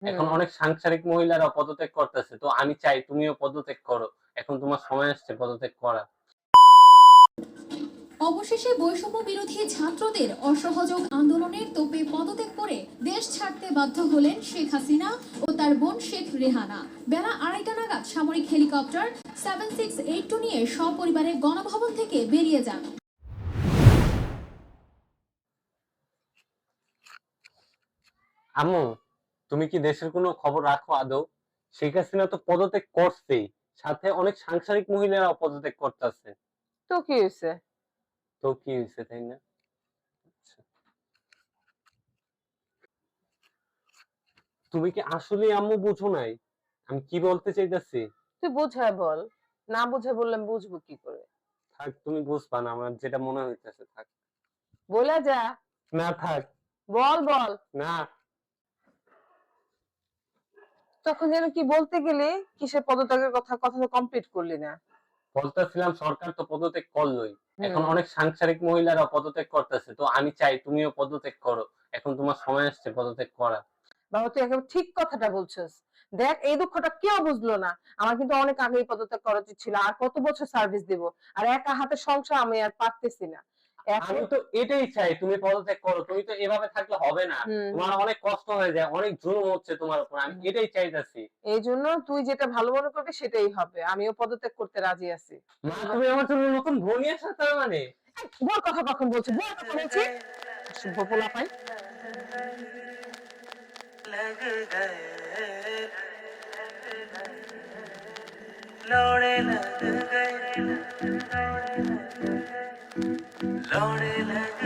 এখন হুম। অনেক সাংসারিক মহিলারা পদত্যাগ করতেছে, তো আমি চাই তুমিও পদত্যাগ করো। এখন তোমার সময় আসছে পদত্যাগ করা। অবশেষে বৈষম্য বিরোধী ছাত্রদের অসহযোগ আন্দোলনের তোপে পদত্যাগ করে দেশ ছাড়তে বাধ্য হলেন শেখ হাসিনা ও তার বোন শেখ রেহানা। বেলা 2:30 নাগাদ সামরিক হেলিকপ্টার 7682 নিয়ে সপরিবারে গণভবন থেকে বেরিয়ে যান। আম্মু, তুমি কি দেশের কোনো খবর রাখো আদৌ? শেখ হাসিনা তো পদত্যাগ করছেই, সাথে অনেক সাংসারিক মহিলারাও পদত্যাগ করতেছে। তো কি হয়েছে? তো কি হয়েছে, তাই না? আচ্ছা। তুমি কি আসলে আম্মু বুঝো নাই আমি কি বলতে চাইতেছি? তুই বোঝায় বল। না বুঝে বললাম বুঝবো কি করে? থাক, তুমি বুঝবা না, আমার যেটা মনে হইতেছে। থাক। বলে যা। না থাক। বল বল। না। তখন যেন কি বলতে গেলে, কিসের পদত্যাগের কথা, কথা তো কমপ্লিট করলি না। বলতেছিলাম সরকার তো পদত্যাগ করলোই। এখন হুম। অনেক সাংসারিক মহিলারা পদত্যাগ করতেছে, তো আমি চাই তুমিও পদত্যাগ করো। এখন তোমার সময় আসছে পদত্যাগ করা। বাবা তুই একেবারে ঠিক কথাটা বলছিস। দেখ এই দুঃখটা কেউ বুঝলো না। আমার কিন্তু অনেক আগেই পদত্যাগ করা উচিত ছিল। আর কত বছর সার্ভিস দিব? আর একা হাতে সংসার আমি আর পারতেছি না। আমি এখন তো এটাই চাই তুমি পদত্যাগ করো। তুমি তো এভাবে থাকলে হবে না। হুম তোমার অনেক কষ্ট হয়ে যায়, অনেক জুলুম হচ্ছে তোমার উপর। আমি হুম। এটাই চাইতেছি। এই জন্য তুই যেটা ভালো মনে করবি সেটাই হবে। আমিও পদত্যাগ করতে রাজি আছি। মা, তুমি আমার জন্য নতুন বোন নিয়ে আসছো তার মানে? বল কথা কখন বলছি, বল কথা বলছি। অসভ্য পোলাপাইন। लग गए लौड़े लग गए लौड़े लग